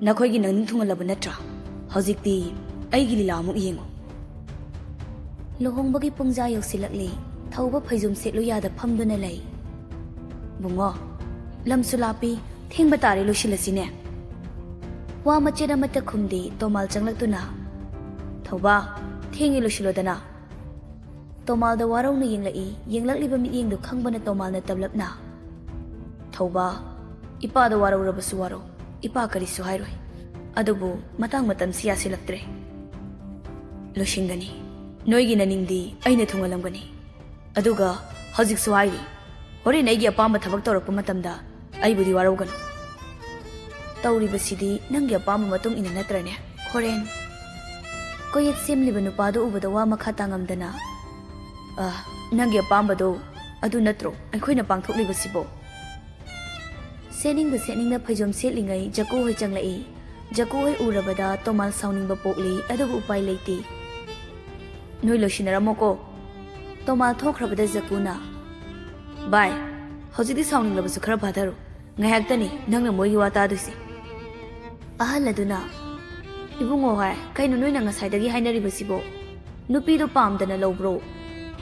Nakoigi nang thungalaba natra. Hojikti aigi lila amuk yengo. Lohongbagi pungja yoksilakli thauba phaijum setlu yada phamduna lei. Bungo lamsu lapi thengba tare losilasine. Wa machera mata khumdi tomal changlaktuna. Thauba thengi losilodana. Tomal da warau na yenglakliba mityengdu khangbana tomal na tablapna. Thauba ipa da warau rabasu warau. Ipa karisu hairoi. Adubu matang matam siyasilaktre. Loshingani. Noigi naningdi aina thungalamgani. Aduga hojik suhairi. Horen aigi apamba thabak tawrakpa matamda aibudi warauganu. Tawribasidi nangi apamba matung ina natrane. Horen koyet semliba nupado ubada wa makha tangamdana. Nangi apambado adu natro aikoina pangthoklibasibo. Seningda seningda phaijom setlingai jaku hoi changlai. Jaku hoi urabada tomal sauningba pokli adubu upai leiti. Noi loshinaramo Tomal thokrabada jakuna. Bye. Hojidi sounding labasu khara bhadaru. Ngayaktani nangna moigi wa tadusi. Ahaladuna. Ibungo hai kaino noi nanga saidagi hainaribasibo. Nupido pamdana lobro.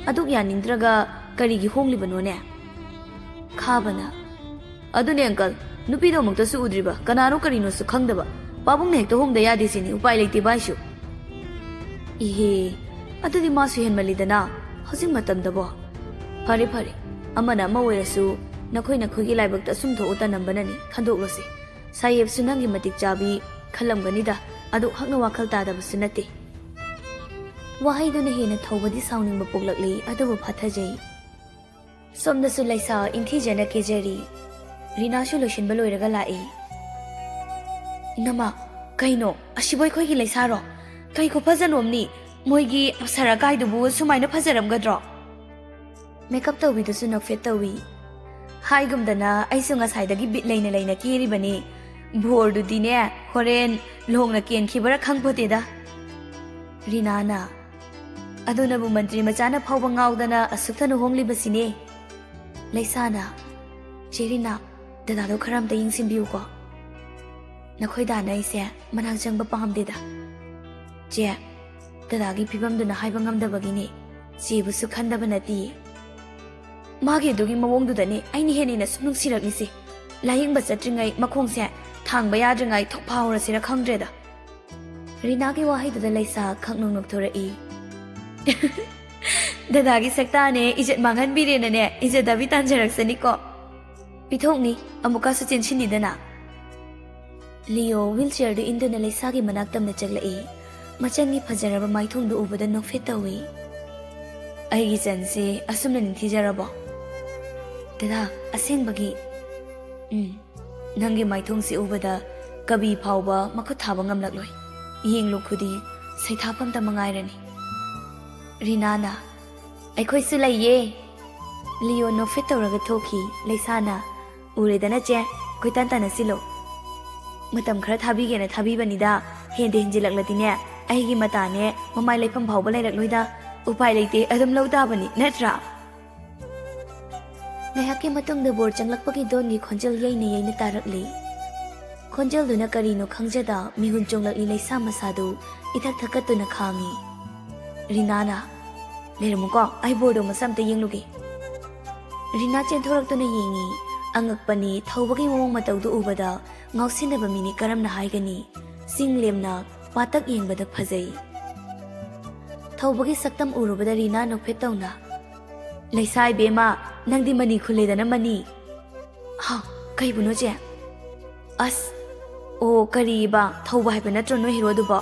Aduk yaningdraga karigi honglibanone. Khabana. Adune uncle, nupido muktasu udriba. Kanano karino su khangdaba. Pabung hekto hongda yadisini upai leite baishu. Ihe. Adudi masu henmalidana. Hojik matamdabo. Phare phare. Amana ama oirasu nakhoi gi laibak ta sum tho uta nambanani khandoklosi. Sayeb sunangi matik chabi khalamganida adu hakna wakhal tadabasu nate. Wahaiduna hena thawbadi sauningba poklakli adubu phathajai. Somdasu laisa inthijana kejari. Rinashu loshinba loiraga lai. Inama kaino asiboi khoigi laisaro. Kai ko phajanomni moigi apsara kaidubu sumaina phajaramgadro. Makeup tawbidusu nokfet tawi. Haigumdana aisu ngasaidagi bit leina kiribani. Bordudine horen longna ken khibara khangpoteda. Rinana. Adunabu mantri machana phawba ngawdana asuktanu honglibasine. Laisana. Cherina. Dadado kharamta yingsimbiu ko. Nakhoi dana ise manak jangba pahamdeda. Je. Dadagi phibamduna haiba ngamdabagini. Jebusu khandaba nati. Magi dugi mawongdudani aini henina sumnung siraklisi. Layingba chatringai makhongse thangba yadringai thokphawrasira khangdreda. Rinagi wahaiduda laisa khangnung nokthorei. Dadagi saktane ijat manghanbirenane ijat dabi tanjaraksani ko. Pithokni amukasu chensinidana. Leo wheelchair du induna laisagi manaktamna chaglai. Machangi phajaraba maithongdu ubada nokfet tawi. Aigi chanse asumna ninthijarabo. Dada asengbagi. Nangi maithongsi ubada kabi phawba makhut thaba ngamlakloi. Yenglo khudi saithapam ta mangairani. Rinana. Aikhoi su laiye. Leo nokfet tawraga thoki laisana. Uredana che koitan tana silo. Matam khara thabigena thabibanida hende hinjilakladine aigi matane mamai leifam phawba lairakloida upai leite adum lawdabani natra. Ngayaki matungda bor changlakpagi dongi khonjal yaina tarakli. Khonjal duna karino khangjada mihun chonglakli laisa masadu ithak thakatuna khangi. Rinana. Leramuko ai bordo masamta yenglugi. Rina chenthoraktuna yengi. Angakpani thawbagi mawong matawdu ubada ngausinaba mini karamna haigani singlemna patak yengbada phajai. Thawbagi saktam urubada Rina nokfet tawna. Laisai bema nangdi mani khuledana mani. Ha kaibuno je. As o kariba thawba haiba natro no hero duba.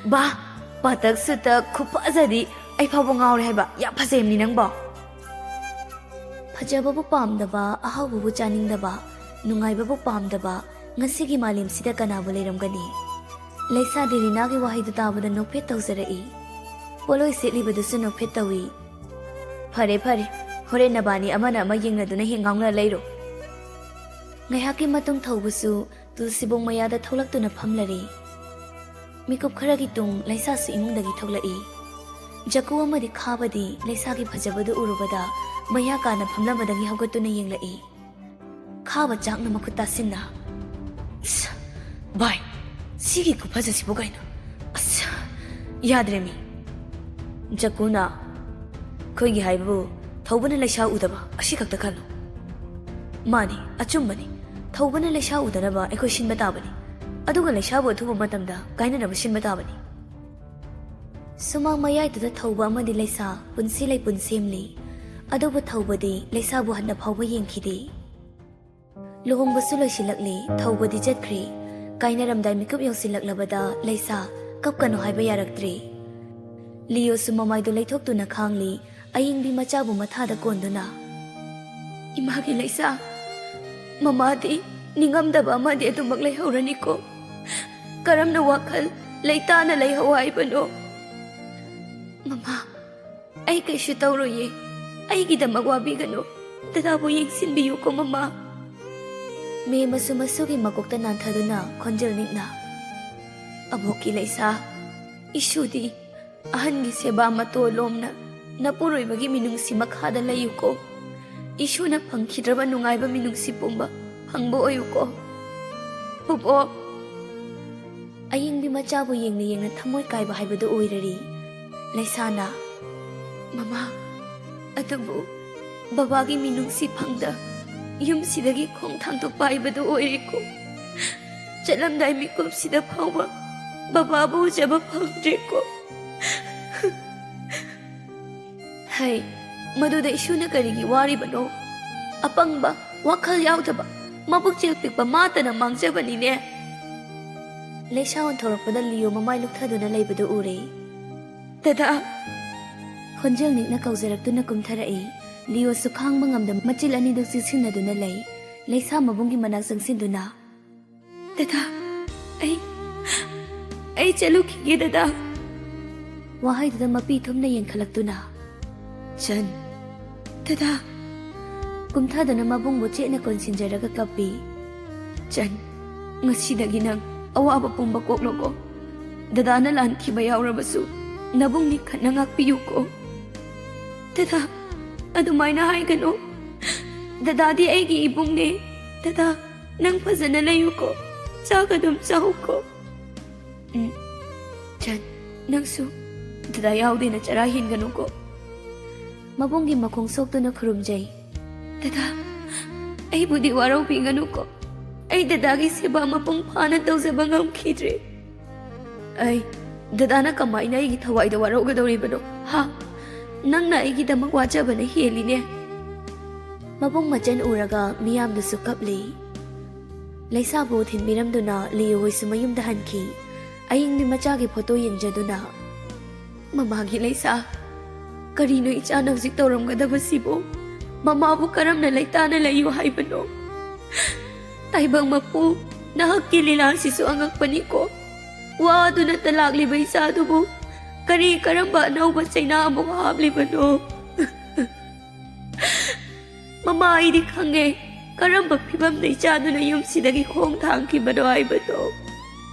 Ba patak suta khupazadi ai phawba ngawre haiba ya phajemni nangba. Fajababu pamdaba ahabubu chaningdaba nungaibabu pamdaba ngasigi malim sida kanabu leiramgani. Laisa Rinagi wahidu tabada nokfet tawjarai. Poloi setlibadusu nokfet tawi. Phare phare horen nabani amana ama yengnaduna hengangna leiro. Ngayaki matung thawbusu tulsibong mayada tholaktuna phamlari. Mikup kharagi tung laisa su imungdagi thoklai. Jaku amadi khabadi laisagi phajabadu urubada maya kana phamlamadagi hawgatuna yenglai. Khaba chakna makhut tasinna. ꯚꯥꯏ ꯁꯤꯒꯤ ꯈꯨꯐꯖꯁꯤꯕꯨ ꯀꯩꯅꯣ ꯑꯁ ꯌꯥꯗ꯭ꯔꯦ ꯃꯤ ꯖꯀꯨꯅ ꯑꯩꯈꯣꯏꯒꯤ ꯍꯥꯏꯕꯕꯨ ꯊꯧꯕꯅ ꯂꯩꯁꯥ ꯎꯗꯕ ꯑꯁꯤ ꯈꯛꯇ ꯈꯜꯂꯨ ꯃꯥꯅꯤ ꯑꯆꯨꯝꯕꯅꯤ ꯊꯧꯕꯅ ꯂꯩꯁꯥ ꯎꯗꯅꯕ ꯑꯩꯈꯣꯏ ꯁꯤꯟꯕ ꯇꯥꯕꯅꯤ ꯑꯗꯨꯒ ꯂꯩꯁꯥꯕꯨ ꯑꯊꯨꯕ ꯃꯇꯝꯗ ꯀꯥꯏꯅꯅꯕ ꯁꯤꯟꯕ ꯇꯥꯕꯅꯤ ꯁꯨꯃꯥꯡ ꯃꯌꯥꯏꯗꯨꯗ ꯊꯧꯕ ꯑꯃꯗꯤ ꯂꯩꯁꯥ ꯄꯨꯟꯁꯤ ꯂꯩꯄꯨꯟ ꯁꯦꯝꯂꯤ ꯑꯗꯨꯕꯨ ꯊꯧꯕꯗꯤ ꯂꯩꯁꯥꯕꯨ ꯍꯟꯅ ꯐꯥꯎꯕ ꯌꯦꯡꯈꯤꯗꯦ ꯂꯨꯍꯣꯡꯕꯁꯨ ꯂꯣꯏꯁꯤꯜꯂꯛꯂꯤ ꯊꯧꯕꯗꯤ ꯆꯠꯈ꯭ꯔꯦ ꯀꯥꯏꯅꯔꯝꯗꯥꯏ ꯃꯤꯀꯨꯞ ꯌꯧꯁꯤꯜꯂꯛꯂꯕꯗ ꯂꯩꯁꯥ ꯀꯞꯀꯅꯨ ꯍꯥꯏꯕ ꯌꯥꯔꯛꯇ꯭ꯔꯦ ꯂꯤꯌꯣꯁꯨ ꯃꯃꯥꯏꯗꯨ ꯂꯩꯊꯣꯛꯇꯨꯅ ꯈꯥꯡꯂꯤ ꯑꯌꯤꯡꯕꯤ ꯃꯆꯥꯕꯨ ꯃꯊꯥꯗ ꯀꯣꯟꯗꯨꯅ ꯏꯃꯥꯒꯤ ꯂꯩꯁꯥ ꯃꯃꯥꯗꯤ ꯅꯤꯡꯉꯝꯗꯕ ꯑꯃꯗꯤ ꯑꯗꯨꯃꯛ ꯂꯩꯍꯧꯔꯅꯤꯀꯣ ꯀꯔꯝꯅ ꯋꯥꯈꯜ ꯂꯩꯇꯥꯅ ꯂꯩꯍꯧ ꯍꯥꯏꯕꯅꯣ ꯃꯃꯥ ꯑꯩ ꯀꯩꯁꯨ ꯇꯧꯔꯣꯏꯌꯦ ꯑꯩꯒꯤꯗꯃꯛ ꯋꯥꯕꯤꯒꯅꯨ ꯗꯗꯥꯕꯨ ꯌꯦꯡꯁꯤꯟꯕꯤꯌꯨꯀꯣ ꯃꯃꯥ ꯃꯦ ꯃꯁꯨ ꯃꯁꯨꯒꯤ ꯃꯀꯣꯛꯇ ꯅꯥꯟꯊꯗꯨꯅ ꯈꯣꯟꯖꯦꯜ ꯅꯤꯛꯅ ꯑꯕꯣꯛꯀꯤ ꯂꯩꯁꯥ ꯏꯁꯨꯗꯤ ꯑꯍꯟꯒꯤ ꯁꯦꯕꯥ ꯃꯇꯣꯂꯣꯝꯅ ꯅꯄꯨꯔꯣꯏꯕꯒꯤ ꯃꯤꯅꯨꯡꯁꯤ ꯃꯈꯥꯗ ꯂꯩꯌꯨꯀꯣ ꯏꯁꯨꯅ ꯐꯪꯈꯤꯗ꯭ꯔꯕ ꯅꯨꯡꯉꯥꯏꯕ ꯃꯤꯅꯨꯡꯁꯤ ꯄꯨꯝꯕ ꯐꯪꯕ ꯑꯣꯏꯌꯨꯀꯣ ꯕꯣꯕꯣꯛ ꯑꯌꯤꯡꯕꯤ ꯃꯆꯥꯕꯨ ꯌꯦꯡꯅ ꯌꯦꯡꯅ ꯊꯃꯣꯏ ꯀꯥꯏꯕ ꯍꯥꯏꯕꯗꯨ ꯑꯣꯏꯔꯔꯤ ꯂꯩꯁꯥꯅ ꯃꯃꯥ ꯑꯗꯨꯕꯨ ꯕꯕꯥꯒꯤ ꯃꯤꯅꯨꯡꯁꯤ ꯐꯪꯗ ꯌꯨꯝꯁꯤꯗꯒꯤ ꯈꯣꯡ ꯊꯥꯡꯗꯣꯛꯄ ꯍꯥꯏꯕꯗꯨ ꯑꯣꯏꯔꯦꯀꯣ ꯆꯠꯂꯝꯗꯥꯏ ꯃꯤꯀꯨꯞꯁꯤꯗ ꯐꯥꯎꯕ ꯕꯕꯥꯕꯨ ꯎꯖꯕ ꯐꯪꯗ꯭ꯔꯦꯀꯣ ꯍꯩ ꯃꯗꯨꯗ ꯏꯁꯨꯅ ꯀꯔꯤꯒꯤ ꯋꯥꯔꯤꯕꯅꯣ ꯑꯄꯪꯕ ꯋꯥꯈꯜ ꯌꯥꯎꯗꯕ ꯃꯕꯨꯛꯆꯦꯜ ꯄꯤꯛꯄ ꯃꯥꯇꯅ ꯃꯥꯡꯖꯕꯅꯤꯅꯦ ꯂꯩꯁꯥ ꯑꯣꯟꯊꯣꯔꯛꯄꯗ ꯂꯤꯌꯣ ꯃꯃꯥꯏ ꯂꯨꯛꯊꯗꯨꯅ ꯂꯩꯕꯗꯨ ꯎꯔꯦ ꯗꯗꯥ ꯈꯣꯟꯖꯦꯜ ꯅꯤꯛꯅ ꯀꯧꯖꯔꯛꯇꯨꯅ ꯀꯨꯝꯊꯔꯛꯏ ꯂꯤꯌꯣꯁꯨ ꯈꯥꯡꯕ ꯉꯝꯗ ꯃꯆꯤꯜ ꯑꯅꯤꯗꯨ ꯆꯤꯛꯁꯤꯟꯅꯗꯨꯅ ꯂꯩ ꯂꯩꯁꯥ ꯃꯕꯨꯡꯒꯤ ꯃꯅꯥꯛ ꯆꯪꯁꯤꯟꯗꯨꯅ ꯗꯗꯥ ꯑꯩ ꯆꯠꯂꯨꯈꯤꯒꯦ ꯗꯗꯥ ꯋꯥꯍꯩꯗꯨꯗ ꯃꯄꯤ ꯊꯨꯝꯅ ꯌꯦꯡꯈꯠꯂꯛꯇꯨꯅ ꯆꯟ ꯗꯗꯥ ꯀꯨꯝꯊꯗꯨꯅ ꯃꯕꯨꯡꯕꯨ ꯆꯦꯠꯅ ꯀꯣꯟꯁꯤꯟꯖꯔꯒ ꯀꯞꯄꯤ ꯆꯟ ꯉꯁꯤꯗꯒꯤ ꯅꯪ ꯑꯋꯥꯕ ꯄꯨꯝꯕ ꯀꯣꯛꯂꯣꯀꯣ ꯗꯗꯥꯅ ꯂꯥꯟꯈꯤꯕ ꯌꯥꯎꯔꯕꯁꯨ ꯅꯕꯨꯡꯅꯤ ꯈꯟꯅ ꯉꯥꯛꯄꯤꯌꯨꯀꯣ ꯗꯗꯥ ꯑꯗꯨꯃꯥꯏꯅ ꯍꯥꯏꯒꯅꯨ ꯗꯗꯥꯗꯤ ꯑꯩꯒꯤ ꯏꯕꯨꯡꯅꯦ ꯗꯗꯥ ꯅꯪ ꯐꯖꯅ ꯂꯩꯌꯨꯀꯣ ꯆꯥꯛ ꯑꯗꯨꯝ ꯆꯥꯎꯀꯣ ꯆꯟ ꯅꯪꯁꯨ ꯗꯗꯥ ꯌꯥꯎꯗꯦꯅ ꯆꯔꯥ ꯍꯦꯟꯒꯅꯨꯀꯣ ꯃꯕꯨꯡꯒꯤ ꯃꯈꯣꯡ ꯁꯣꯛꯇꯨꯅ ꯈꯨꯔꯨꯝꯖꯩ ꯗꯗꯥ ꯑꯩꯕꯨꯗꯤ ꯋꯥꯔꯧꯕꯤꯒꯅꯨꯀꯣ ꯑꯩ ꯗꯗꯥꯒꯤ ꯁꯦꯕꯥ ꯃꯄꯨꯡ ꯐꯥꯅ ꯇꯧꯖꯕ ꯉꯝꯈꯤꯗ꯭ꯔꯦ ꯑꯩ ꯗꯗꯥꯅ ꯀꯃꯥꯏꯅ ꯑꯩꯒꯤ ꯊꯋꯥꯏꯗ ꯋꯥꯔꯧꯒꯗꯧꯔꯤꯕꯅꯣ ꯍꯥ ꯅꯪꯅ ꯑꯩꯒꯤꯗꯃꯛ ꯋꯥꯖꯕꯅ ꯍꯦꯜꯂꯤꯅꯦ ꯃꯕꯨꯡ ꯃꯆꯟ ꯎꯔꯒ ꯃꯤꯌꯥꯝꯗꯨꯁꯨ ꯀꯞꯂꯤ ꯂꯩꯁꯥꯕꯨ ꯊꯤꯟꯕꯤꯔꯝꯗꯨꯅ ꯂꯤꯌꯣ ꯍꯣꯏꯁꯨ ꯃꯌꯨꯝꯗ ꯍꯟꯈꯤ ꯑꯌꯤꯡꯕꯤ ꯃꯆꯥꯒꯤ ꯐꯣꯇꯣ ꯌꯦꯡꯖꯗꯨꯅ ꯃꯃꯥꯒꯤ ꯂꯩꯁꯥ ꯀꯔꯤꯅꯣ ꯏꯆꯥꯅ ꯍꯧꯖꯤꯛ ꯇꯧꯔꯝꯒꯗꯕꯁꯤꯕꯨ ꯃꯃꯥꯕꯨ ꯀꯔꯝꯅ ꯂꯩꯇꯥꯅ ꯂꯩꯌꯨ ꯍꯥꯏꯕꯅꯣ ꯇꯥꯏꯕꯪ ꯃꯄꯨ ꯅꯍꯥꯛꯀꯤ ꯂꯤꯂꯥꯁꯤꯁꯨ ꯑꯉꯛꯄꯅꯤꯀꯣ ꯋꯥꯗꯨꯅꯇ ꯂꯥꯛꯂꯤꯕ ꯏꯆꯥꯗꯨꯕꯨ ꯀꯔꯤ ꯀꯔꯝꯕ ꯑꯅꯧꯕ ꯆꯩꯅꯥ ꯑꯃꯨꯛ ꯍꯥꯞꯂꯤꯕꯅꯣ ꯃꯃꯥ ꯑꯩꯗꯤ ꯈꯪꯉꯦ ꯀꯔꯝꯕ ꯐꯤꯕꯝꯗ ꯏꯆꯥꯗꯨꯅ ꯌꯨꯝꯁꯤꯗꯒꯤ ꯈꯣꯡ ꯊꯥꯡꯈꯤꯕꯅꯣ ꯍꯥꯏꯕꯗꯣ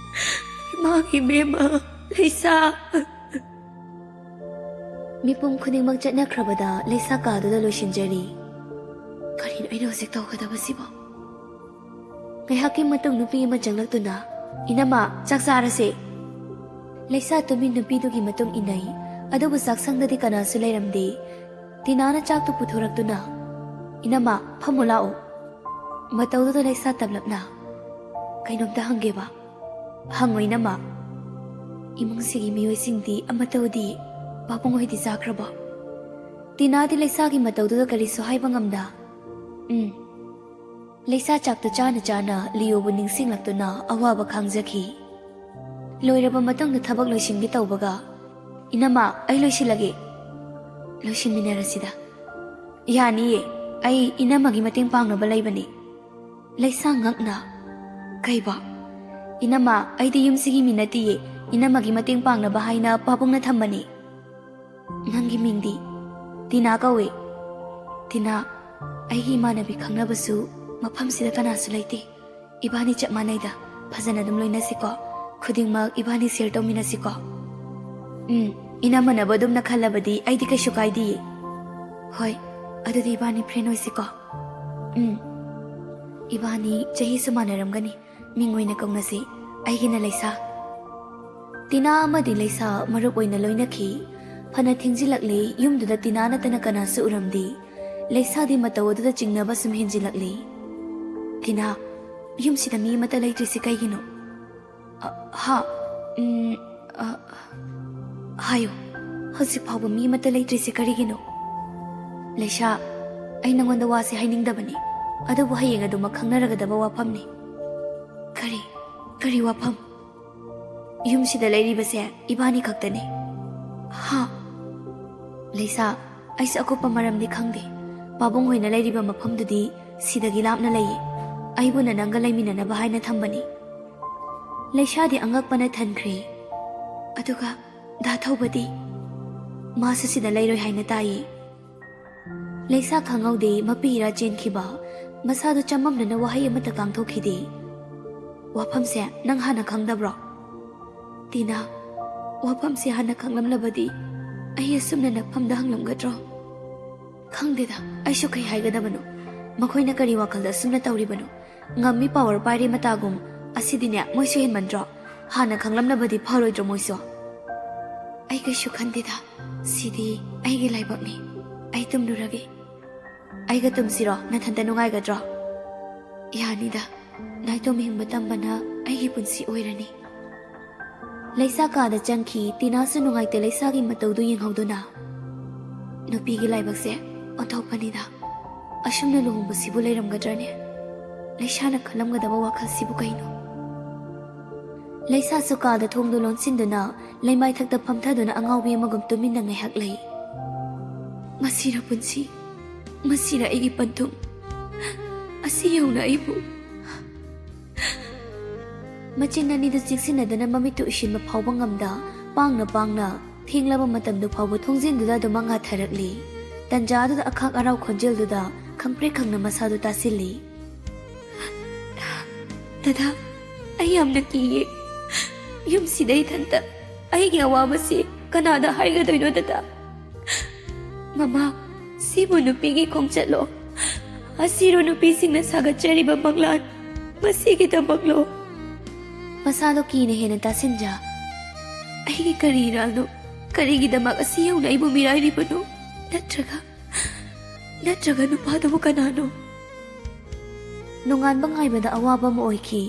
ꯏꯃꯥꯒꯤ ꯕꯦꯝꯃ ꯂꯩꯁꯥ ꯃꯤꯄꯨꯝ ꯈꯨꯗꯤꯡꯃꯛ ꯆꯠꯅꯈ꯭ꯔꯕꯗ ꯂꯩꯁꯥ ꯀꯥꯗꯨꯗ ꯂꯣꯏꯁꯤꯟꯖꯔꯤ ꯀꯔꯤꯅꯣ ꯑꯩꯅ ꯍꯧꯖꯤꯛ ꯇꯧꯒꯗꯕꯁꯤꯕꯣ ꯉꯥꯏꯍꯥꯛꯀꯤ ꯃꯇꯨꯡ ꯅꯨꯄꯤ ꯑꯃ ꯆꯪꯂꯛꯇꯨꯅ ꯏꯅꯝꯃ ꯆꯥꯛ ꯆꯥꯔꯁꯦ ꯂꯩꯁꯥ ꯇꯨꯃꯤ ꯅꯨꯄꯤꯗꯨꯒꯤ ꯃꯇꯨꯡ ꯏꯟꯅꯩ ꯑꯗꯨꯕꯨ ꯆꯥꯛꯁꯪꯗꯗꯤ ꯀꯅꯥꯁꯨ ꯂꯩꯔꯝꯗꯦ ꯇꯤꯅꯥꯅ ꯆꯥꯛꯇꯨ ꯄꯨꯊꯣꯔꯛꯇꯨꯅ ꯏꯅꯝꯃ ꯐꯝꯃꯨ ꯂꯥꯛꯑꯣ ꯃꯇꯧꯗꯨꯗ ꯂꯩꯁꯥ ꯇꯞꯂꯞꯅ ꯀꯩꯅꯣꯝꯇ ꯍꯪꯒꯦꯕ ꯍꯪꯉꯣ ꯏꯅꯝꯃ ꯏꯃꯨꯡꯁꯤꯒꯤ ꯃꯤꯑꯣꯏꯁꯤꯡꯗꯤ ꯑꯃꯠꯇꯕꯨꯗꯤ ꯄꯥꯕꯨꯡ ꯍꯣꯏꯗꯤ ꯆꯥꯈ꯭ꯔꯕꯣ ꯇꯤꯅꯥꯗꯤ ꯂꯩꯁꯥꯒꯤ ꯃꯇꯧꯗꯨꯗ ꯀꯔꯤꯁꯨ ꯍꯥꯏꯕ ꯉꯝꯗ ꯂꯩꯁꯥ ꯆꯥꯛꯇꯨ ꯆꯥꯅ ꯆꯥꯅ ꯂꯤꯌꯣꯕꯨ ꯅꯤꯡꯁꯤꯡꯂꯛꯇꯨꯅ ꯑꯋꯥꯕ ꯈꯥꯡꯖꯈꯤ ꯂꯣꯏꯔꯕ ꯃꯇꯨꯡꯗ ꯊꯕꯛ ꯂꯣꯏꯁꯤꯟꯒꯦ ꯇꯧꯕꯒ ꯏꯅꯝꯃ ꯑꯩ ꯂꯣꯏꯁꯤꯜꯂꯒꯦ ꯂꯣꯏꯁꯤꯟꯃꯤꯟꯅꯔꯁꯤꯗ ꯌꯥꯅꯤꯌꯦ ꯑꯩ ꯏꯅꯝꯃꯒꯤ ꯃꯇꯦꯡ ꯄꯥꯡꯅꯕ ꯂꯩꯕꯅꯤ ꯂꯩꯁꯥ ꯉꯛꯅ ꯀꯩꯕ ꯏꯅꯝꯃ ꯑꯩꯗꯤ ꯌꯨꯝꯁꯤꯒꯤ ꯃꯤ ꯅꯠꯇꯤꯌꯦ ꯏꯅꯝꯃꯒꯤ ꯃꯇꯦꯡ ꯄꯥꯡꯅꯕ ꯍꯥꯏꯅ ꯄꯥꯕꯨꯡꯅ ꯊꯝꯕꯅꯤ ꯅꯪꯒꯤ ꯃꯤꯡꯗꯤ ꯇꯤꯅꯥ ꯀꯧꯋꯦ ꯇꯤꯅꯥ ꯑꯩꯒꯤ ꯏꯃꯥꯟꯅꯕꯤ ꯈꯪꯅꯕꯁꯨ ꯃꯐꯝꯁꯤꯗ ꯀꯅꯥꯁꯨ ꯂꯩꯇꯦ ꯏꯕꯥꯅꯤ ꯆꯞ ꯃꯥꯟꯅꯩꯗ ꯐꯖꯅ ꯑꯗꯨꯝ ꯂꯣꯏꯅꯁꯤꯀꯣ ꯈꯨꯗꯤꯡꯃꯛ ꯏꯕꯥꯅꯤ ꯁꯦꯌꯔ ꯇꯧꯃꯤꯟꯅꯁꯤꯀꯣ ꯏꯅꯝꯃꯅꯕꯨ ꯑꯗꯨꯝꯅ ꯈꯜꯂꯕꯗꯤ ꯑꯩꯗꯤ ꯀꯩꯁꯨ ꯀꯥꯏꯗꯤꯌꯦ ꯍꯣꯏ ꯑꯗꯨꯗꯤ ꯏꯕꯥꯅꯤ ꯐ꯭ꯔꯦꯟ ꯑꯣꯏꯁꯤꯀꯣ ꯏꯕꯥꯅꯤ ꯆꯍꯤꯁꯨ ꯃꯥꯟꯅꯔꯝꯒꯅꯤ ꯃꯤꯡ ꯑꯣꯏꯅ ꯀꯧꯅꯁꯤ ꯑꯩꯒꯤꯅ ꯂꯩꯁꯥ꯫ ꯇꯤꯅꯥ ꯑꯃꯗꯤ ꯂꯩꯁꯥ ꯃꯔꯨꯞ ꯑꯣꯏꯅ ꯂꯣꯏꯅꯈꯤ꯫ ꯐꯅ ꯊꯦꯡꯖꯤꯜꯂꯛꯂꯤ ꯌꯨꯝꯗꯨꯗ ꯇꯤꯅꯥ ꯅꯠꯇꯅ ꯀꯅꯥꯁꯨ ꯎꯔꯝꯗꯦ꯫ ꯂꯩꯁꯥꯗꯤ ꯃꯇꯧ ꯑꯗꯨꯗ ꯆꯤꯡꯅꯕ ꯁꯨꯝ ꯍꯦꯟꯖꯤꯜꯂꯛꯂꯤ꯫ ꯇꯤꯅꯥ, ꯌꯨꯝꯁꯤꯗ ꯃꯤ ꯑꯃꯠꯇ ꯂꯩꯇ꯭ꯔꯤꯁꯤ ꯀꯩꯒꯤꯅꯣ? ꯍꯥꯏꯌꯣ, ꯍꯧꯖꯤꯛ ꯐꯥꯎꯕ ꯃꯤ ꯑꯃꯠꯇ ꯂꯩꯇ꯭ꯔꯤꯁꯤ ꯀꯔꯤꯒꯤꯅꯣ? ꯂꯩꯁꯥ, ꯑꯩ ꯅꯉꯣꯟꯗ ꯋꯥꯁꯦ ꯍꯥꯏꯅꯤꯡꯗꯕꯅꯤ, ꯑꯗꯨꯕꯨ ꯍꯌꯦꯡ ꯑꯗꯨꯃꯛ ꯈꯪꯅꯔꯒꯗꯕ ꯋꯥꯐꯝꯅꯤ꯫ ꯀꯔꯤ ꯋꯥꯐꯝ? ꯌꯨꯝꯁꯤꯗ ꯂꯩꯔꯤꯕꯁꯦ ꯏꯕꯥꯅꯤ ꯈꯛꯇꯅꯤ꯫ ꯂꯩꯁꯥ, ꯑꯩꯁꯨ ꯑꯀꯨꯞꯄ ꯃꯔꯝꯗꯤ ꯈꯪꯗꯦ꯫ ꯄꯥꯕꯨꯡ ꯍꯣꯏꯅ ꯂꯩꯔꯤꯕ ꯃꯐꯝꯗꯨꯗꯤ ꯁꯤꯗꯒꯤ ꯂꯥꯞꯅ ꯂꯩꯌꯦ꯫ ꯑꯩꯕꯨꯅ ꯅꯪꯒ ꯂꯩꯃꯤꯟꯅꯅꯕ ꯍꯥꯏꯅ ꯊꯝꯕꯅꯤ꯫ ꯂꯩꯁꯥꯗꯤ ꯑꯉꯛꯄꯅ ꯊꯟꯈ꯭ꯔꯦ꯫ ꯑꯗꯨꯒ ꯗꯥ ꯊꯧꯕꯗꯤ? ꯃꯥꯁꯨ ꯁꯤꯗ ꯂꯩꯔꯣꯏ ꯍꯥꯏꯅ ꯇꯥꯏꯌꯦ꯫ ꯂꯩꯁꯥ ꯈꯪꯍꯧꯗꯦ ꯃꯄꯤ ꯏꯔꯥ ꯆꯦꯟꯈꯤꯕ꯫ ꯃꯁꯥꯗꯨ ꯆꯃꯝꯅꯅ ꯋꯥꯍꯩ ꯑꯃꯠꯇ ꯉꯥꯡꯊꯣꯛꯈꯤꯗꯦ꯫ ꯋꯥꯐꯝꯁꯦ ꯅꯪ ꯍꯥꯟꯅ ꯈꯪꯗꯕ꯭ꯔꯣ? ꯇꯤꯅꯥ, ꯋꯥꯐꯝꯁꯦ ꯍꯥꯟꯅ ꯈꯪꯂꯝꯂꯕꯗꯤ ꯑꯩ ꯑꯁꯨꯝꯅ ꯅꯐꯝꯗ ꯍꯪꯂꯝꯒꯗ꯭ꯔꯣ? ꯈꯪꯗꯦꯗ, ꯑꯩꯁꯨ ꯀꯩ ꯍꯥꯏꯒꯗꯕꯅꯣ꯫ ꯃꯈꯣꯏꯅ ꯀꯔꯤ ꯋꯥꯈꯜꯗ ꯑꯁꯨꯝꯅ ꯇꯧꯔꯤꯕꯅꯣ? ꯉꯝꯃꯤ ꯄꯥꯋꯔ ꯄꯥꯏꯔꯤ ꯃꯇꯥꯒꯨꯝ ꯑꯁꯤꯗꯤꯅꯦ ꯃꯣꯏꯁꯨ ꯍꯦꯟꯃꯟꯗ꯭ꯔꯣ? ꯍꯥꯟꯅ ꯈꯪꯂꯝꯂꯕꯗꯤ ꯐꯔꯣꯏꯗ꯭ꯔꯣ ꯃꯣꯏꯁꯨ? ꯑꯩ ꯀꯩꯁꯨ ꯈꯟꯗꯦꯗ, ꯁꯤꯗꯤ ꯑꯩꯒꯤ ꯂꯥꯏꯕꯛꯅꯤ꯫ ꯑꯩ ꯇꯨꯝꯂꯨꯔꯒꯦ꯫ ꯑꯩꯒ ꯇꯨꯝꯁꯤꯔꯣ? ꯅꯊꯟꯇ ꯅꯨꯡꯉꯥꯏꯒꯗ꯭ꯔꯣ? ꯌꯥꯅꯤꯗ, ꯅꯥꯏꯇꯣꯝ ꯍꯤꯡꯕ ꯇꯝꯕꯅ ꯑꯩꯒꯤ ꯄꯨꯟꯁꯤ ꯑꯣꯏꯔꯅꯤ꯫ ꯂꯩꯁꯥ ꯀꯥꯗ ꯆꯪꯈꯤ꯫ ꯇꯤꯅꯥꯁꯨ ꯅꯨꯡꯉꯥꯏꯇꯦ ꯂꯩꯁꯥꯒꯤ ꯃꯇꯧꯗꯨ ꯌꯦꯡꯍꯧꯗꯨꯅ꯫ ꯅꯨꯄꯤꯒꯤ ꯂꯥꯏꯕꯛꯁꯦ ꯑꯣꯟꯊꯣꯛꯄꯅꯤꯗ꯫ ꯑꯁꯨꯝꯅ ꯂꯨꯍꯣꯡꯕꯁꯤꯕꯨ ꯂꯩꯔꯝꯒꯗ꯭ꯔꯅꯦ? ꯂꯩꯁꯥꯅ ꯈꯜꯂꯝꯒꯗꯕ ꯋꯥꯈꯜꯁꯤꯕꯨ ꯀꯩꯅꯣ? ꯂꯩꯁꯥꯁꯨ ꯀꯥꯗ ꯊꯣꯡꯗꯨ ꯂꯣꯟꯁꯤꯟꯗꯨꯅ ꯂꯩꯃꯥꯏꯊꯛꯇ ꯐꯝꯊꯗꯨꯅ ꯑꯉꯥꯎꯕꯤ ꯑꯃꯒꯨꯝ ꯇꯨꯃꯤꯟꯅ ꯉꯥꯏꯍꯥꯛ ꯂꯩ꯫ ꯃꯁꯤꯔ ꯄꯨꯟꯁꯤ? ꯃꯁꯤꯔ ꯑꯩꯒꯤ ꯄꯟꯊꯨꯡ? ꯑꯁꯤ ꯌꯧꯅ ꯑꯩꯕꯨ? ꯃꯆꯤꯟ ꯑꯅꯤꯗꯨ ꯆꯤꯛꯁꯤꯟꯅꯗꯨꯅ ꯃꯃꯤꯠꯇꯨ ꯎꯏꯁꯤꯟꯕ ꯐꯥꯎꯕ ꯉꯝꯗ ꯄꯥꯡꯅ ꯊꯦꯡꯂꯕ ꯃꯇꯝꯗꯨ ꯐꯥꯎꯕ ꯊꯣꯡꯖꯤꯟꯗꯨꯗ ꯑꯗꯨꯃꯛ ꯉꯥꯊꯔꯛꯂꯤ꯫ ꯇꯟꯖꯥꯗꯨꯗ ꯑꯈꯥꯛ ꯑꯔꯥꯎ ꯈꯣꯟꯖꯦꯜꯗꯨꯗ ꯈꯪꯄ꯭ꯔꯦꯛ ꯈꯪꯅ ꯃꯁꯥꯗꯨ ꯇꯥꯁꯤꯜꯂꯤ꯫ ꯗꯗꯥ, ꯑꯩ ꯌꯥꯝꯅ ꯀꯤꯌꯦ꯫ ꯌꯨꯝꯁꯤꯗ ꯏꯊꯟꯇ ꯑꯩꯒꯤ ꯑꯋꯥꯕꯁꯤ ꯀꯅꯥꯗ ꯍꯥꯏꯒꯗꯣꯏꯅꯣ ꯗꯗꯥ? ꯃꯃꯥ, ꯁꯤꯕꯨ ꯅꯨꯄꯤꯒꯤ ꯈꯣꯡꯆꯠꯂꯣ? ꯑꯁꯤꯔꯣ ꯅꯨꯄꯤꯁꯤꯡꯅ ꯁꯥꯒꯠꯆꯔꯤꯕ ꯃꯪꯂꯥꯟ? ꯃꯁꯤꯒꯤꯗꯃꯛꯂꯣ? ꯃꯁꯥꯗꯣ ꯀꯤꯅ ꯍꯦꯟꯅ ꯇꯥꯁꯤꯟꯖ꯫ ꯑꯩꯒꯤ ꯀꯔꯤ ꯏꯔꯥꯜꯅꯣ? ꯀꯔꯤꯒꯤꯗꯃꯛ ꯑꯁꯤ ꯌꯧꯅ ꯑꯩꯕꯨ ꯃꯤꯔꯥꯏꯔꯤꯕꯅꯣ? ꯅꯠꯇ꯭ꯔꯒ ꯅꯨꯄꯥꯗꯨꯕꯨ ꯀꯅꯥꯅꯣ? ꯅꯣꯡꯉꯥꯟꯕ ꯉꯥꯏꯕꯗ ꯑꯋꯥꯕ ꯑꯃ ꯑꯣꯏꯈꯤ꯫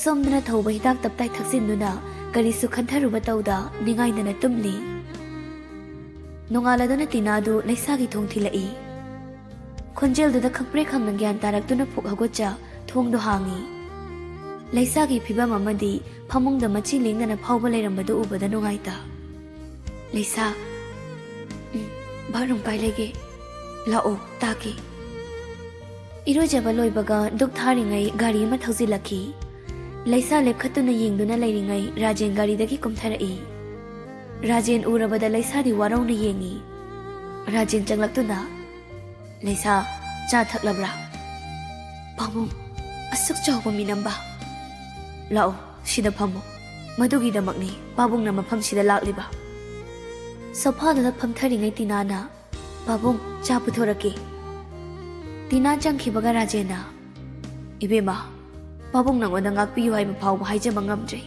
ꯁꯣꯝꯗꯅ ꯊꯧꯕ ꯍꯤꯗꯥꯛ ꯇꯞꯇꯥꯏ ꯊꯛꯆꯤꯟꯗꯨꯅ ꯀꯔꯤꯁꯨ ꯈꯟꯊꯔꯨꯕ ꯇꯧꯗ ꯅꯤꯡꯉꯥꯏꯗꯅ ꯇꯨꯝꯂꯤ꯫ ꯅꯣꯡꯉꯥꯜꯂꯗꯨꯅ ꯇꯤꯅꯥꯗꯨ ꯂꯩꯁꯥꯒꯤ ꯊꯣꯡ ꯊꯤꯜꯂꯛꯏ꯫ ꯈꯣꯟꯖꯦꯜꯗꯨꯗ ꯈꯪꯄ꯭ꯔꯦꯛ ꯈꯪꯅ ꯒ꯭ꯌꯥꯟ ꯇꯥꯔꯛꯇꯨꯅ ꯄꯨꯛ ꯍꯧꯒꯠꯆ ꯊꯣꯡꯗꯨ ꯍꯥꯡꯉꯤ꯫ ꯂꯩꯁꯥꯒꯤ ꯐꯤꯕꯝ ꯑꯃꯗꯤ ꯐꯃꯨꯡꯗ ꯃꯆꯤ ꯂꯦꯡꯗꯅ ꯐꯥꯎꯕ ꯂꯩꯔꯝꯕꯗꯨ ꯎꯕꯗ ꯅꯨꯡꯉꯥꯏꯇ꯫ ꯂꯩꯁꯥ, ꯕꯥꯠꯔꯨꯝ ꯀꯥꯏ ꯂꯩꯒꯦ? ꯂꯥꯛꯑꯣ ꯇꯥꯒꯦ꯫ ꯏꯔꯣꯏꯖꯕ ꯂꯣꯏꯕꯒ ꯗꯨꯛ ꯊꯥꯔꯤꯉꯩ ꯒꯥꯔꯤ ꯑꯃ ꯊꯧꯖꯤꯜꯂꯛꯈꯤ꯫ ꯂꯩꯁꯥ ꯂꯦꯞꯈꯠꯇꯨꯅ ꯌꯦꯡꯗꯨꯅ ꯂꯩꯔꯤꯉꯩ ꯔꯥꯖꯦꯟ ꯒꯥꯔꯤꯗꯒꯤ ꯀꯨꯝꯊꯔꯛꯏ꯫ ꯔꯥꯖꯦꯟ ꯎꯔꯕꯗ ꯂꯩꯁꯥꯗꯤ ꯋꯥꯔꯧꯅ ꯌꯦꯡꯉꯤ꯫ ꯔꯥꯖꯦꯟ ꯆꯪꯂꯛꯇꯨꯅ, ꯂꯩꯁꯥ, ꯆꯥ ꯊꯛꯂꯕ꯭ꯔꯥ? ꯄꯥꯕꯨꯡ, ꯑꯁꯨꯛ ꯆꯥꯎꯕ ꯃꯤꯅꯝꯕ? ꯂꯥꯛꯑꯣ, ꯁꯤꯗ ꯐꯝꯃꯣ꯫ ꯃꯗꯨꯒꯤꯗꯃꯛꯅꯤ ꯄꯥꯕꯨꯡꯅ ꯃꯐꯝꯁꯤꯗ ꯂꯥꯛꯂꯤꯕ꯫ ꯁꯣꯐꯥꯗꯨꯗ ꯐꯝꯊꯔꯤꯉꯩ ꯇꯤꯅꯥꯅ, ꯄꯥꯕꯨꯡ, ꯆꯥ ꯄꯨꯊꯣꯔꯛꯀꯦ꯫ ꯇꯤꯅꯥ ꯆꯪꯈꯤꯕꯒ ꯔꯥꯖꯦꯟꯅ, ꯏꯕꯦꯝꯃ, ꯄꯥꯕꯨꯡ ꯅꯉꯣꯟꯗ ꯉꯥꯛꯄꯤꯌꯨ ꯍꯥꯏꯕ ꯐꯥꯎꯕ ꯍꯥꯏꯖꯕ ꯉꯝꯗ꯭ꯔꯦ꯫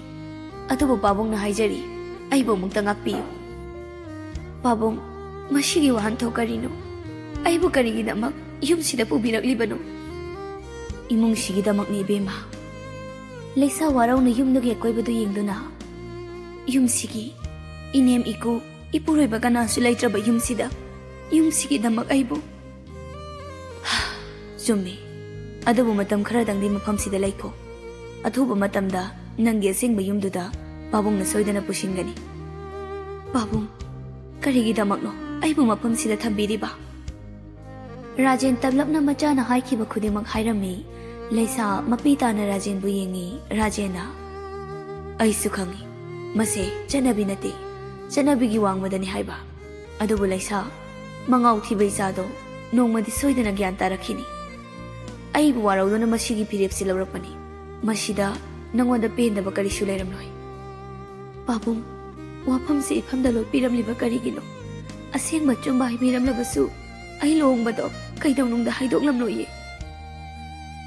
ꯑꯗꯨꯕꯨ ꯄꯥꯕꯨꯡꯅ ꯍꯥꯏꯖꯔꯤ, ꯑꯩꯕꯨ ꯑꯃꯨꯛꯇ ꯉꯥꯛꯄꯤꯌꯨ꯫ ꯄꯥꯕꯨꯡ, ꯃꯁꯤꯒꯤ ꯋꯥꯍꯟꯊꯣꯛ ꯀꯔꯤꯅꯣ? ꯑꯩꯕꯨ ꯀꯔꯤꯒꯤꯗꯃꯛ ꯌꯨꯝꯁꯤꯗ ꯄꯨꯕꯤꯔꯛꯂꯤꯕꯅꯣ? ꯏꯃꯨꯡꯁꯤꯒꯤꯗꯃꯛꯅꯤ ꯏꯕꯦꯝꯃ꯫ ꯂꯩꯁꯥ ꯋꯥꯔꯧꯅ ꯌꯨꯝꯗꯨꯒꯤ ꯑꯀꯣꯏꯕꯗꯨ ꯌꯦꯡꯗꯨꯅ, ꯌꯨꯝꯁꯤꯒꯤ ꯏꯅꯦꯝ ꯏꯀꯨ ꯏꯄꯨꯔꯣꯏꯕ ꯀꯅꯥꯁꯨ ꯂꯩꯇ꯭ꯔꯕ ꯌꯨꯝꯁꯤꯒꯤꯗꯃꯛ ꯑꯩꯕꯨ? ꯆꯨꯝꯃꯤ, ꯑꯗꯨꯕꯨ ꯃꯇꯝ ꯈꯔꯗꯪꯗꯤ ꯃꯐꯝꯁꯤꯗ ꯂꯩꯈꯣ꯫ ꯑꯊꯨꯕ ꯃꯇꯝꯗ ꯅꯪꯒꯤ ꯑꯁꯦꯡꯕ ꯌꯨꯝꯗꯨꯗ ꯄꯥꯕꯨꯡꯅ ꯁꯣꯏꯗꯅ ꯄꯨꯁꯤꯟꯒꯅꯤ꯫ ꯄꯥꯕꯨꯡ, ꯀꯔꯤꯒꯤꯗꯃꯛꯅꯣ ꯑꯩꯕꯨ ꯃꯐꯝꯁꯤꯗ ꯊꯝꯕꯤꯔꯤꯕ? ꯔꯥꯖꯦꯟ ꯇꯞꯂꯞꯅ ꯃꯆꯥꯅ ꯍꯥꯏꯈꯤꯕ ꯈꯨꯗꯤꯡꯃꯛ ꯍꯥꯏꯔꯝꯃꯤ꯫ ꯂꯩꯁꯥ ꯃꯄꯤ ꯇꯥꯅ ꯔꯥꯖꯦꯟꯕꯨ ꯌꯦꯡꯉꯤ꯫ ꯔꯥꯖꯦꯟꯅ, ꯑꯩꯁꯨ ꯈꯪꯉꯤ, ꯃꯁꯦ ꯆꯠꯅꯕꯤ ꯅꯠꯇꯦ, ꯆꯠꯅꯕꯤꯒꯤ ꯋꯥꯡꯃꯗꯅꯤ ꯍꯥꯏꯕ꯫ ꯑꯗꯨꯕꯨ ꯂꯩꯁꯥ, ꯃꯉꯥꯎ ꯊꯤꯕ ꯏꯆꯥꯗꯣ ꯅꯣꯡꯃꯗꯤ ꯁꯣꯏꯗꯅ ꯒ꯭ꯌꯥꯟ ꯇꯥꯔꯛꯈꯤꯅꯤ꯫ ꯑꯩꯕꯨ ꯋꯥꯔꯧꯗꯨꯅ ꯃꯁꯤꯒꯤ ꯐꯤꯔꯦꯞꯁꯤ ꯂꯧꯔꯛꯄꯅꯤ꯫ ꯃꯁꯤꯗ ꯅꯉꯣꯟꯗ ꯄꯦꯟꯗꯕ ꯀꯔꯤꯁꯨ ꯂꯩꯔꯝꯂꯣꯏ꯫ ꯄꯥꯕꯨꯡ, ꯋꯥꯐꯝꯁꯤ ꯏꯐꯝꯗ ꯂꯣꯠꯄꯤꯔꯝꯂꯤꯕ ꯀꯔꯤꯒꯤꯅꯣ? ꯑꯁꯦꯡꯕ ꯆꯨꯝꯕ ꯍꯥꯏꯕꯤꯔꯝꯂꯕꯁꯨ ꯑꯩ ꯂꯨꯍꯣꯡꯕꯗꯣ ꯀꯩꯗꯧꯅꯨꯡꯗ ꯍꯥꯏꯗꯣꯛꯂꯝꯂꯣꯏꯌꯦ꯫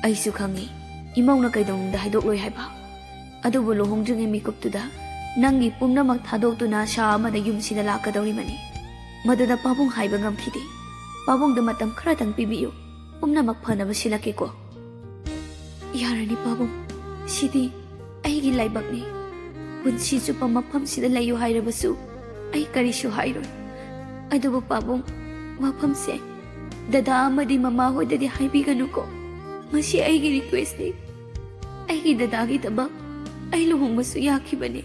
ꯑꯩꯁꯨ ꯈꯪꯉꯤ, ꯏꯃꯧꯅ ꯀꯩꯗꯧꯅꯨꯡꯗ ꯍꯥꯏꯗꯣꯛꯂꯣꯏ ꯍꯥꯏꯕ꯫ ꯑꯗꯨꯕꯨ ꯂꯨꯍꯣꯡꯗ꯭ꯔꯤꯉꯩ ꯃꯤꯀꯨꯞꯇꯨꯗ ꯅꯪꯒꯤ ꯄꯨꯝꯅꯃꯛ ꯊꯥꯗꯣꯛꯇꯨꯅ ꯁꯥ ꯑꯃꯗ ꯌꯨꯝꯁꯤꯗ ꯂꯥꯛꯀꯗꯧꯔꯤꯕꯅꯤ꯫ ꯃꯗꯨꯗ ꯄꯥꯕꯨꯡ ꯍꯥꯏꯕ ꯉꯝꯈꯤꯗꯦ꯫ ꯄꯥꯕꯨꯡꯗ ꯃꯇꯝ ꯈꯔꯇꯪ ꯄꯤꯕꯤꯌꯨ, ꯄꯨꯝꯅꯃꯛ ꯐꯅꯕ ꯁꯤꯜꯂꯛꯀꯦꯀꯣ꯫ ꯌꯥꯔꯅꯤ ꯄꯥꯕꯨꯡ, ꯁꯤꯗꯤ ꯑꯩꯒꯤ ꯂꯥꯏꯕꯛꯅꯤ꯫ ꯄꯨꯟꯁꯤ ꯆꯨꯞꯄ ꯃꯐꯝꯁꯤꯗ ꯂꯩꯌꯨ ꯍꯥꯏꯔꯕꯁꯨ ꯑꯩ ꯀꯔꯤꯁꯨ ꯍꯥꯏꯔꯣꯏ꯫ ꯑꯗꯨꯕꯨ ꯄꯥꯕꯨꯡ, ꯃꯐꯝꯁꯦ ꯗꯗꯥ ꯑꯃꯗꯤ ꯃꯃꯥ ꯍꯣꯏꯗꯗꯤ ꯍꯥꯏꯕꯤꯒꯅꯨꯀꯣ꯫ ꯃꯁꯤ ꯑꯩꯒꯤ ꯔꯤꯀ꯭ꯋꯦꯁꯅꯤ꯫ ꯑꯩꯒꯤ ꯗꯗꯥꯒꯤꯗꯃꯛ ꯑꯩ ꯂꯨꯍꯣꯡꯕꯁꯨ ꯌꯥꯈꯤꯕꯅꯤ꯫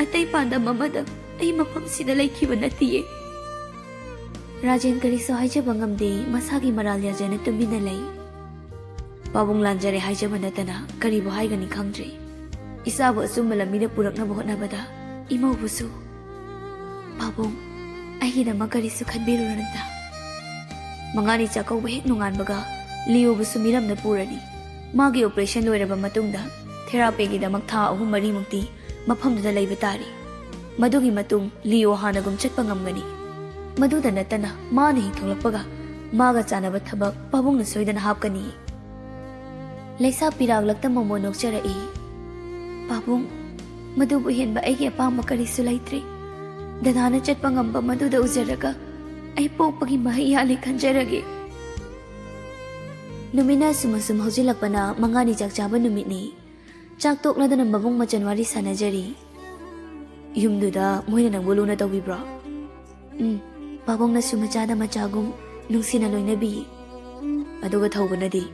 ꯑꯇꯩ ꯄꯥꯟꯗꯝ ꯑꯃꯗ ꯑꯩ ꯃꯐꯝꯁꯤꯗ ꯂꯩꯈꯤꯕ ꯅꯠꯇꯤꯌꯦ꯫ ꯔꯥꯖꯦꯟ ꯀꯔꯤꯁꯨ ꯍꯥꯏꯖꯕ ꯉꯝꯗꯦ, ꯃꯁꯥꯒꯤ ꯃꯔꯥꯜ ꯌꯥꯖꯅ ꯇꯨꯃꯤꯟꯅ ꯂꯩ꯫ ꯄꯥꯕꯨꯡ ꯂꯥꯟꯖꯔꯦ ꯍꯥꯏꯖꯕ ꯅꯠꯇꯅ ꯀꯔꯤꯕꯨ ꯍꯥꯏꯒꯅꯤ ꯈꯪꯗ꯭ꯔꯦ꯫ ꯏꯆꯥꯕꯨ ꯑꯆꯨꯝꯕ ꯂꯝꯕꯤꯗ ꯄꯨꯔꯛꯅꯕ ꯍꯣꯠꯅꯕꯗ ꯏꯃꯧꯕꯨꯁꯨ꯫ ꯄꯥꯕꯨꯡ, ꯑꯩꯒꯤꯗꯃꯛ ꯀꯔꯤꯁꯨ ꯈꯟꯕꯤꯔꯨꯔꯅꯨꯗ꯫ ꯃꯉꯥꯅꯤ ꯆꯥꯛꯀꯧꯕ ꯍꯦꯛ ꯅꯣꯡꯉꯥꯟꯕꯒ ꯂꯤꯌꯣꯕꯨꯁꯨ ꯃꯤꯔꯝꯗ ꯄꯨꯔꯅꯤ꯫ ꯃꯥꯒꯤ ꯑꯣꯄꯔꯦꯁꯟ ꯂꯣꯏꯔꯕ ꯃꯇꯨꯡꯗ ꯊꯦꯔꯥꯄꯤꯒꯤꯗꯃꯛ ꯊꯥ 3-4ꯃꯨꯛꯇꯤ ꯃꯐꯝꯗꯨꯗ ꯂꯩꯕ ꯇꯥꯔꯤ꯫ ꯃꯗꯨꯒꯤ ꯃꯇꯨꯡ ꯂꯤꯌꯣ ꯍꯥꯟꯅꯒꯨꯝ ꯆꯠꯄ ꯉꯝꯒꯅꯤ꯫ ꯃꯗꯨꯗ ꯅꯠꯇꯅ ꯃꯥꯅ ꯍꯦꯛ ꯊꯣꯛꯂꯛꯄꯒ ꯃꯥꯒ ꯆꯥꯟꯅꯕ ꯊꯕꯛ ꯄꯥꯕꯨꯡꯅ ꯁꯣꯏꯗꯅ ꯍꯥꯞꯀꯅꯤ꯫ ꯂꯩꯁꯥ ꯄꯤꯔꯥꯛꯂꯛꯇ ꯃꯣꯃꯣ ꯅꯣꯛꯆꯔꯛꯏ꯫ ꯄꯥꯕꯨꯡ, ꯃꯗꯨꯕꯨ ꯍꯦꯟꯕ ꯑꯩꯒꯤ ꯑꯄꯥꯝꯕ ꯀꯔꯤꯁꯨ ꯂꯩꯇ꯭ꯔꯦ꯫ ꯗꯗꯥꯅ ꯆꯠꯄ ꯉꯝꯕ ꯃꯗꯨꯗ ꯎꯖꯔꯒ ꯑꯩ ꯄꯣꯛꯄꯒꯤ ꯃꯍꯩ ꯌꯥꯜꯂꯦ ꯈꯟꯖꯔꯒꯦ꯫ ꯅꯨꯃꯤꯠꯅ ꯑꯁꯨꯝ ꯍꯧꯖꯤꯜꯂꯛꯄꯅ ꯃꯉꯥꯅꯤ ꯆꯥꯛ ꯆꯥꯕ ꯅꯨꯃꯤꯠꯅꯤ꯫ ꯆꯥꯛ ꯇꯣꯛꯂꯗꯨꯅ ꯃꯕꯨꯡ ꯃꯆꯟ ꯋꯥꯔꯤ ꯁꯥꯟꯅꯖꯔꯤ꯫ ꯌꯨꯝꯗꯨꯗ ꯃꯣꯏꯅ ꯅꯪꯕꯨ ꯂꯨꯅ ꯇꯧꯕꯤꯕ꯭ꯔꯣ? ꯄꯥꯕꯨꯡꯅꯁꯨ ꯃꯆꯥꯗ ꯃꯆꯥꯒꯨꯝ ꯅꯨꯡꯁꯤꯅ ꯂꯣꯏꯅꯕꯤꯌꯦ꯫ ꯑꯗꯨꯒ ꯊꯧꯕꯅꯗꯤ?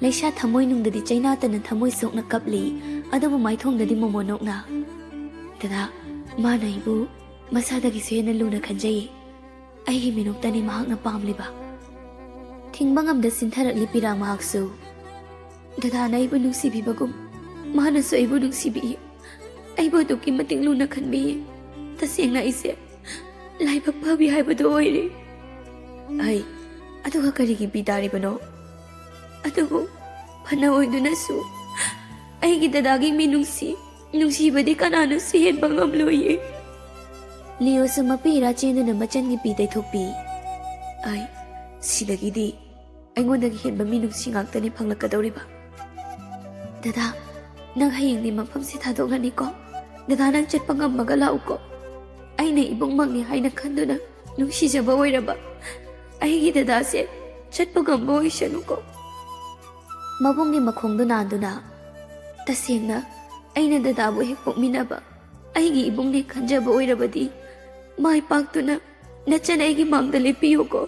ꯂꯩꯁꯥ ꯊꯃꯣꯏꯅꯨꯡꯗꯗꯤ ꯆꯩꯅꯥꯇꯅ ꯊꯃꯣꯏ ꯁꯣꯛꯅ ꯀꯞꯂꯤ, ꯑꯗꯨꯕꯨ ꯃꯥꯏꯊꯣꯡꯗꯗꯤ ꯃꯣꯃꯣ ꯅꯣꯛꯅ꯫ ꯗꯗꯥ, ꯃꯥꯅ ꯑꯩꯕꯨ ꯃꯁꯥꯗꯒꯤꯁꯨ ꯍꯦꯟꯅ ꯂꯨꯅ ꯈꯟꯖꯩꯌꯦ꯫ ꯑꯩꯒꯤ ꯃꯤꯅꯣꯛꯇꯅꯤ ꯃꯍꯥꯛꯅ ꯄꯥꯝꯂꯤꯕ꯫ ꯊꯤꯡꯕ ꯉꯝꯗ ꯆꯤꯟꯊꯔꯛꯂꯤ ꯄꯤꯔꯥꯡ ꯃꯍꯥꯛꯁꯨ꯫ ꯗꯗꯥꯅ ꯑꯩꯕꯨ ꯅꯨꯡꯁꯤꯕꯤꯕꯒꯨꯝ ꯃꯥꯅꯁꯨ ꯑꯩꯕꯨ ꯅꯨꯡꯁꯤꯕꯤꯌꯦ꯫ ꯑꯩꯕꯨ ꯑꯗꯨꯛꯀꯤ ꯃꯇꯤꯛ ꯂꯨꯅ ꯈꯟꯕꯤꯌꯦ꯫ ꯇꯁꯦꯡꯅ ꯑꯩꯁꯦ ꯂꯥꯏꯕꯛ ꯐꯕꯤ ꯍꯥꯏꯕꯗꯨ ꯑꯣꯏꯔꯦ꯫ ꯑꯗꯨꯒ ꯀꯔꯤꯒꯤ ꯄꯤ ꯇꯥꯔꯤꯕꯅꯣ? ꯑꯗꯨꯕꯨ ꯐꯅ ꯑꯣꯏꯗꯨꯅꯁꯨ ꯑꯩꯒꯤ ꯗꯗꯥꯒꯤ ꯅꯨꯡꯁꯤꯕꯗꯤ ꯀꯅꯥꯅꯁꯨ ꯍꯦꯟꯕ ꯉꯝꯂꯣꯏꯌꯦ꯫ ꯂꯤꯌꯣꯁꯨ ꯃꯄꯤꯔꯥ ꯆꯦꯟꯗꯨꯅ ꯃꯆꯟꯒꯤ ꯄꯤ ꯇꯩꯊꯣꯛꯄꯤ꯫ ꯁꯤꯗꯒꯤꯗꯤ ꯑꯩꯉꯣꯟꯗꯒꯤ ꯍꯦꯟꯕ ꯃꯤꯅꯨꯡꯁꯤ ꯉꯥꯛꯇꯅꯤ ꯐꯪꯂꯛꯀꯗꯧꯔꯤꯕ꯫ ꯗꯗꯥ, ꯅꯪ ꯍꯌꯦꯡꯗꯤ ꯃꯐꯝꯁꯤ ꯊꯥꯗꯣꯛꯂꯅꯤꯀꯣ? ꯗꯗꯥ, ꯅꯪ ꯆꯠꯄ ꯉꯝꯃꯒ ꯂꯥꯛꯎꯀꯣ꯫ ꯑꯩꯅ ꯏꯕꯨꯡꯃꯛꯅꯤ ꯍꯥꯏꯅ ꯈꯟꯗꯨꯅ ꯅꯨꯡꯁꯤꯖꯕ ꯑꯣꯏꯔꯕ ꯑꯩꯒꯤ ꯗꯗꯥꯁꯦ ꯆꯠꯄ ꯉꯝꯕ ꯑꯣꯏꯁꯅꯨꯀꯣ꯫ ꯃꯕꯨꯡꯒꯤ ꯃꯈꯣꯡꯗꯨ ꯅꯥꯟꯗꯨꯅ, ꯇꯁꯦꯡꯅ ꯑꯩꯅ ꯗꯗꯥꯕꯨ ꯍꯦꯛ ꯄꯣꯛꯃꯤꯟꯅꯕ ꯑꯩꯒꯤ ꯏꯕꯨꯡꯅꯤ ꯈꯟꯖꯕ ꯑꯣꯏꯔꯕꯗꯤ ꯃꯥꯏ ꯄꯥꯛꯇꯨꯅ ꯅꯆꯟ ꯑꯩꯒꯤ ꯃꯥꯡꯗ ꯂꯦꯞꯄꯤꯌꯨꯀꯣ꯫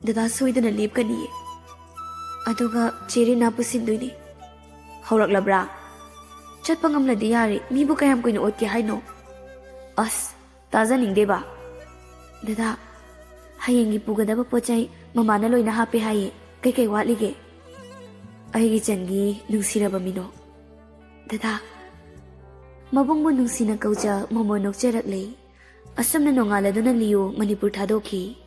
ꯗꯗꯥ ꯁꯣꯏꯗꯅ ꯂꯦꯞꯀꯅꯤꯌꯦ꯫ ꯑꯗꯨꯒ ꯆꯦꯔꯤꯅꯥ ꯄꯨꯁꯤꯟꯗꯣꯏꯅꯤ꯫ ꯍꯧꯔꯛꯂꯕ꯭ꯔꯥ? ꯆꯠꯄ ꯉꯝꯂꯗꯤ ꯌꯥꯔꯦ, ꯃꯤꯕꯨ ꯀꯌꯥꯝ ꯀꯨꯏꯅ ꯑꯣꯠꯀꯦ ꯍꯥꯏꯅꯣ? ꯑꯁ, ꯇꯥꯖꯅꯤꯡꯗꯦꯕ꯫ ꯗꯗꯥ, ꯍꯌꯦꯡꯒꯤ ꯄꯨꯒꯗꯕ ꯄꯣꯠꯆꯩ ꯃꯃꯥꯅ ꯂꯣꯏꯅ ꯍꯥꯞꯄꯦ ꯍꯥꯏꯌꯦ꯫ ꯀꯩꯀꯩ ꯋꯥꯠꯂꯤꯒꯦ? ꯑꯩꯒꯤ ꯆꯟꯒꯤ ꯅꯨꯡꯁꯤꯔꯕ ꯃꯤꯅꯣ꯫ ꯗꯗꯥ, ꯃꯕꯨꯡꯕꯨ ꯅꯨꯡꯁꯤꯅ ꯀꯧꯖ ꯃꯣꯃꯣ ꯅꯣꯛꯆꯔꯛꯂꯦ꯫ ꯑꯁꯨꯝꯅ ꯅꯣꯡꯉꯥꯜꯂꯗꯨꯅ ꯂꯤꯌꯣ ꯃꯅꯤꯄꯨꯔ ꯊꯥꯗꯣꯛꯈꯤ꯫